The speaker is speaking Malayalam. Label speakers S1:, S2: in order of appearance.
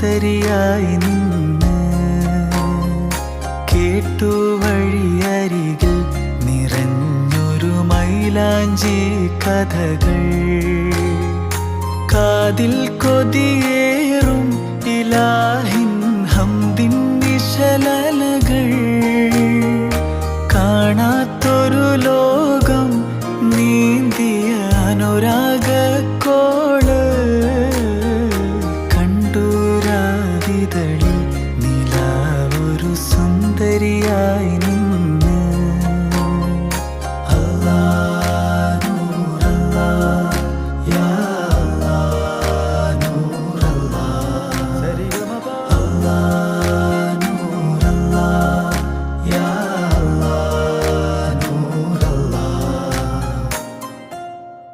S1: സുന്ദരിയായി നിന്ന് കേട്ടു വഴിയരികിൽ നിറഞ്ഞൊരു മൈലാഞ്ചി കഥകൾ. കാതിൽ കൊതിയേറും ഇലാഹിൻ ഹംദിൻ നിശലലകൾ. കാണാത്തൊരു ലോകം നീന്തിയ അനുരാഗക്കോള്.